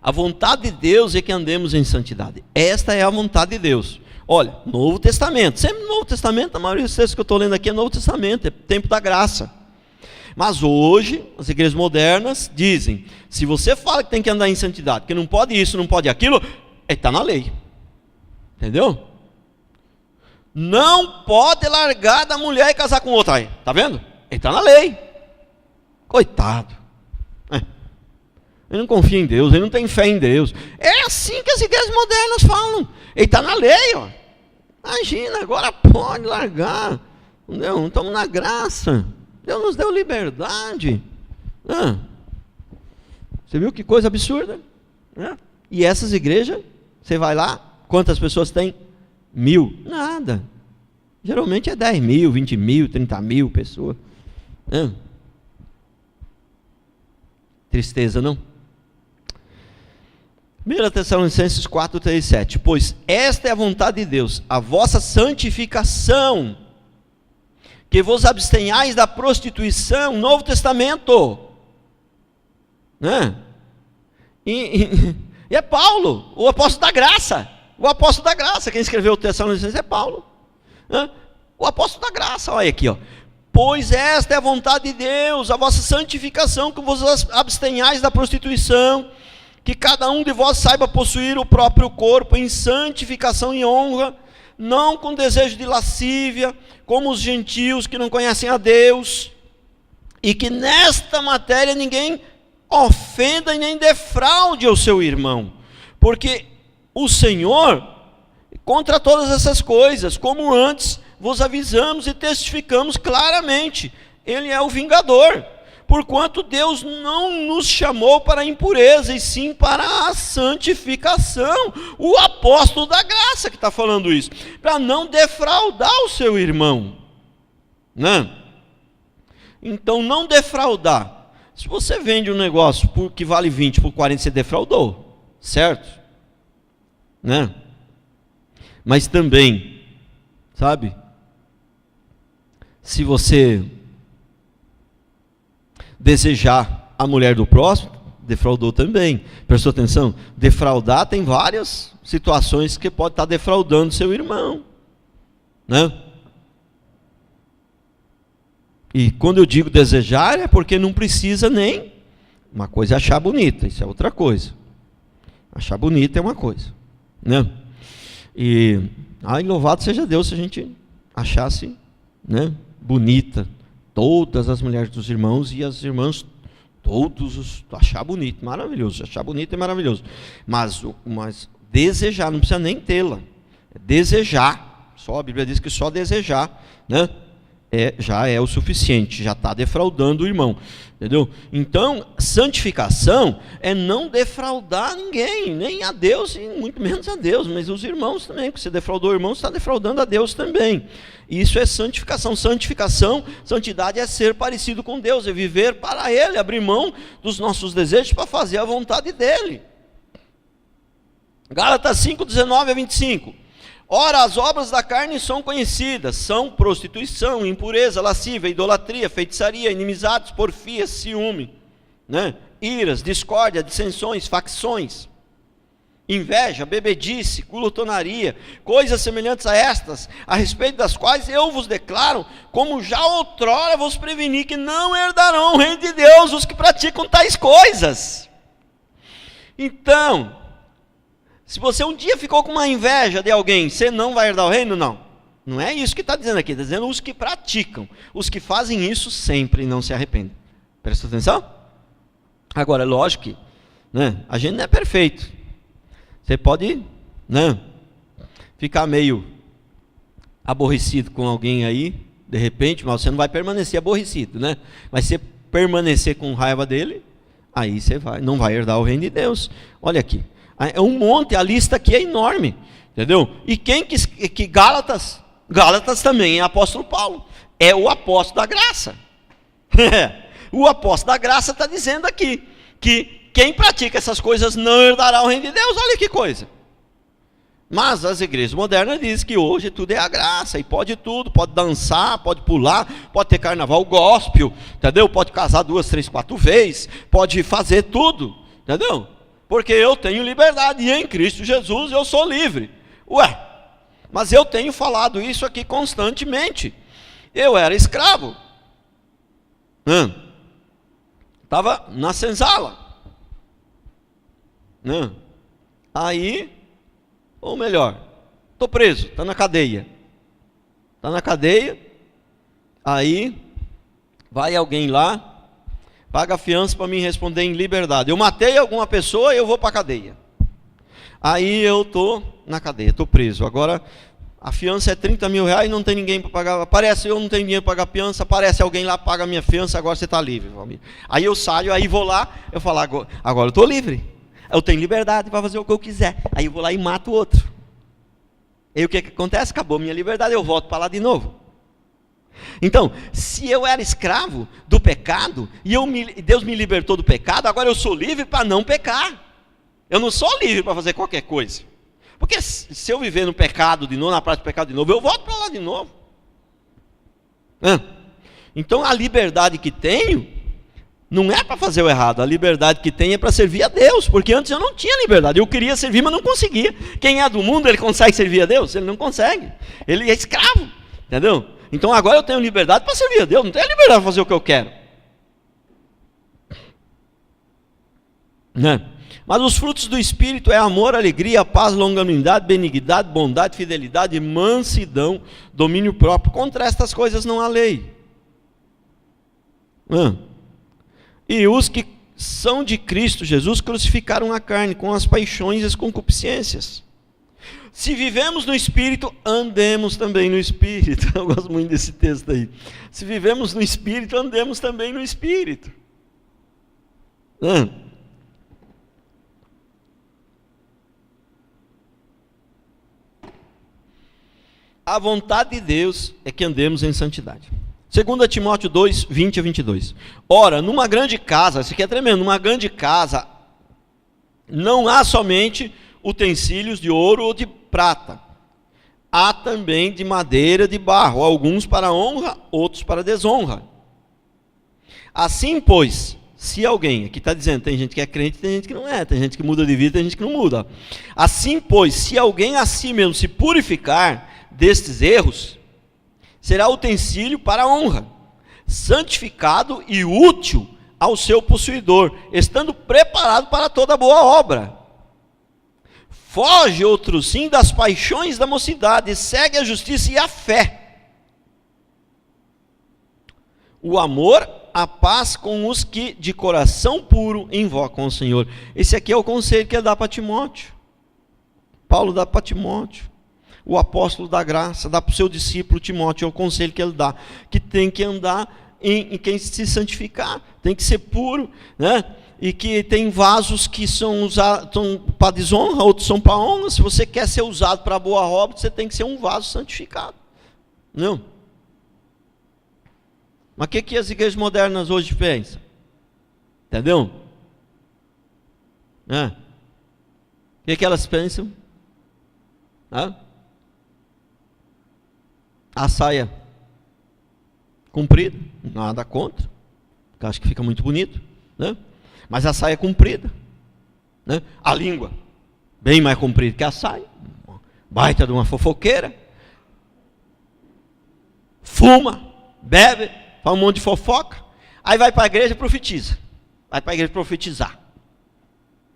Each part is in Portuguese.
A vontade de Deus é que andemos em santidade. Esta é a vontade de Deus. Olha, Novo Testamento, sempre no Novo Testamento, a maioria dos textos que eu estou lendo aqui é Novo Testamento, é tempo da graça. Mas hoje, as igrejas modernas dizem, se você fala que tem que andar em santidade, que não pode isso, não pode aquilo, está na lei. Entendeu? Não pode largar da mulher e casar com outra aí, está vendo? Ele está na lei. Coitado. Ele não confia em Deus, ele não tem fé em Deus. É assim que as igrejas modernas falam. Ele está na lei, ó. Imagina, agora pode largar. Não estamos na graça. Deus nos deu liberdade. Você viu que coisa absurda? E essas igrejas, você vai lá, quantas pessoas tem? 1000. Nada. Geralmente é 10 mil, 20 mil, 30 mil pessoas. Tristeza, não? 1 Tessalonicenses 4, 3, 7. Pois esta é a vontade de Deus, a vossa santificação, que vos abstenhais da prostituição. Novo Testamento. E é Paulo, o apóstolo da graça. O apóstolo da graça, quem escreveu o Tessalonicenses é Paulo. O apóstolo da graça, olha aqui, ó. Pois esta é a vontade de Deus, a vossa santificação, que vos abstenhais da prostituição, que cada um de vós saiba possuir o próprio corpo em santificação e honra, não com desejo de lascívia, como os gentios que não conhecem a Deus, e que nesta matéria ninguém ofenda e nem defraude o seu irmão, porque o Senhor, contra todas essas coisas, como antes vos avisamos e testificamos claramente, Ele é o vingador, porquanto Deus não nos chamou para a impureza, e sim para a santificação. O apóstolo da graça que está falando isso, para não defraudar o seu irmão, Então, não defraudar. Se você vende um negócio que vale 20 por 40, você defraudou, certo? Mas também, sabe, se você desejar a mulher do próximo, defraudou também. Prestou atenção? Defraudar tem várias situações que pode estar defraudando seu irmão, E quando eu digo desejar, é porque não precisa nem. Uma coisa é achar bonita, isso é outra coisa. Achar bonita é uma coisa, E louvado seja Deus se a gente achasse, bonita todas as mulheres dos irmãos e as irmãs todos achar bonito, maravilhoso. Achar bonito é maravilhoso. Mas desejar, não precisa nem tê-la. É desejar. Só a Bíblia diz que só desejar, já é o suficiente, já está defraudando o irmão, entendeu? Então, santificação é não defraudar ninguém, nem a Deus e muito menos a Deus, mas os irmãos também, porque você defraudou o irmão, você está defraudando a Deus também. Isso é santificação. Santidade é ser parecido com Deus, é viver para Ele, abrir mão dos nossos desejos para fazer a vontade dEle. Gálatas 5, 19 a 25. Ora, as obras da carne são conhecidas, são prostituição, impureza, lascívia, idolatria, feitiçaria, inimizades, porfias, ciúme, iras, discórdia, dissensões, facções, inveja, bebedice, glutonaria, coisas semelhantes a estas, a respeito das quais eu vos declaro, como já outrora vos preveni, que não herdarão o reino de Deus os que praticam tais coisas. Então, se você um dia ficou com uma inveja de alguém, você não vai herdar o reino? Não é isso que está dizendo aqui, está dizendo os que praticam, os que fazem isso sempre e não se arrependem. Presta atenção? Agora, é lógico que a gente não é perfeito. Você pode ficar meio aborrecido com alguém aí, de repente, mas você não vai permanecer aborrecido, Mas você permanecer com raiva dele, aí você não vai herdar o reino de Deus. Olha aqui. É um monte, a lista aqui é enorme, entendeu? E quem que Gálatas também é apóstolo Paulo, é o apóstolo da graça. O apóstolo da graça está dizendo aqui, que quem pratica essas coisas não herdará o reino de Deus. Olha que coisa. Mas as igrejas modernas dizem que hoje tudo é a graça, e pode tudo, pode dançar, pode pular, pode ter carnaval gospel, entendeu? Pode casar 2, 3, 4 vezes, pode fazer tudo, entendeu? porque eu tenho liberdade, e em Cristo Jesus eu sou livre. Ué, mas eu tenho falado isso aqui constantemente. Eu era escravo. Estava na senzala. Aí, ou melhor, estou preso, está na cadeia. Está na cadeia, aí vai alguém lá, paga a fiança para me responder em liberdade. Eu matei alguma pessoa e eu vou para a cadeia. Aí eu estou na cadeia, estou preso. Agora a fiança é 30 mil reais, não tem ninguém para pagar. Aparece, eu não tenho dinheiro para pagar a fiança, aparece alguém lá, paga a minha fiança, agora você está livre. Aí eu saio, aí vou lá, eu falo, agora eu estou livre. Eu tenho liberdade para fazer o que eu quiser. Aí eu vou lá e mato o outro. E o que acontece? Acabou a minha liberdade, eu volto para lá de novo. Então, se eu era escravo do pecado, e Deus me libertou do pecado, agora eu sou livre para não pecar. Eu não sou livre para fazer qualquer coisa. Porque se eu viver no pecado de novo, na prática do pecado de novo, eu volto para lá de novo. Então a liberdade que tenho, não é para fazer o errado, a liberdade que tenho é para servir a Deus, porque antes eu não tinha liberdade, eu queria servir, mas não conseguia. Quem é do mundo, ele consegue servir a Deus? Ele não consegue, ele é escravo, entendeu? Então agora eu tenho liberdade para servir a Deus, não tenho liberdade para fazer o que eu quero. Mas os frutos do Espírito é amor, alegria, paz, longanimidade, benignidade, bondade, fidelidade, mansidão, domínio próprio. Contra estas coisas não há lei. E os que são de Cristo Jesus crucificaram a carne com as paixões e as concupiscências. Se vivemos no Espírito, andemos também no Espírito. Eu gosto muito desse texto aí. Se vivemos no Espírito, andemos também no Espírito. A vontade de Deus é que andemos em santidade. 2 Timóteo 2, 20 a 22. Ora, numa grande casa, isso aqui é tremendo, numa grande casa, não há somente utensílios de ouro ou de prata. Há também de madeira, de barro, alguns para honra, outros para desonra. Assim, pois, se alguém, aqui está dizendo, tem gente que é crente, tem gente que não é, tem gente que muda de vida, tem gente que não muda. Assim, pois, se alguém a si mesmo se purificar destes erros, será utensílio para a honra, santificado e útil ao seu possuidor, estando preparado para toda boa obra. Foge, outro sim, das paixões da mocidade, segue a justiça e a fé, o amor, a paz com os que de coração puro invocam o Senhor. Esse aqui é o conselho que ele dá para Timóteo. Paulo dá para Timóteo. O apóstolo da graça dá para o seu discípulo Timóteo, é o conselho que ele dá, que tem que andar em quem se santificar, tem que ser puro, e que tem vasos que são usados para desonra, outros são para honra. Se você quer ser usado para boa obra, você tem que ser um vaso santificado. Não? Mas o que as igrejas modernas hoje pensam? Entendeu? O que elas pensam? A saia comprida, nada contra, porque acho que fica muito bonito, mas a saia comprida, a língua bem mais comprida que a saia, baita de uma fofoqueira, fuma, bebe, faz um monte de fofoca, aí vai para a igreja e profetiza, vai para a igreja profetizar,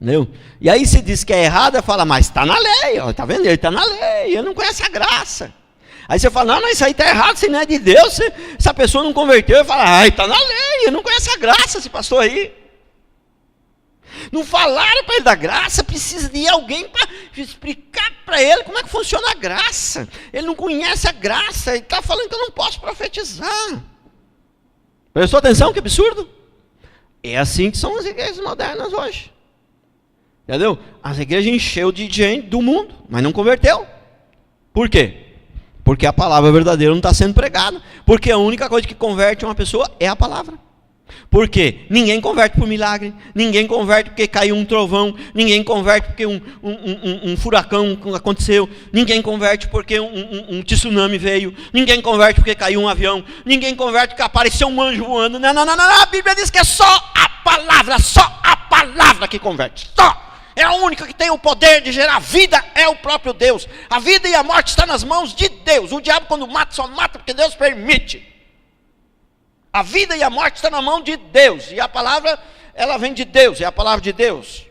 entendeu? E aí se diz que é errado, fala, mas está na lei, está vendo? Ele está na lei, ele não conhece a graça. Aí você fala, não, isso aí está errado, isso não é de Deus, essa pessoa não converteu, e fala, está na lei, ele não conhece a graça, esse pastor aí. Não falaram para ele da graça, precisa de alguém para explicar para ele como é que funciona a graça. Ele não conhece a graça, ele está falando que eu não posso profetizar. Prestou atenção, que absurdo? É assim que são as igrejas modernas hoje. Entendeu? As igrejas encheu de gente do mundo, mas não converteu. Por quê? Porque a palavra verdadeira não está sendo pregada. Porque a única coisa que converte uma pessoa é a palavra. Por quê? Ninguém converte por milagre, ninguém converte porque caiu um trovão, ninguém converte porque um furacão aconteceu, ninguém converte porque um tsunami veio, ninguém converte porque caiu um avião, ninguém converte porque apareceu um anjo voando. Não, a Bíblia diz que é só a palavra que converte, só. é a única que tem o poder de gerar vida, é o próprio Deus. A vida e a morte estão nas mãos de Deus. O diabo, quando mata, só mata porque Deus permite. A vida e a morte estão na mão de Deus. E a palavra, ela vem de Deus, é a palavra de Deus.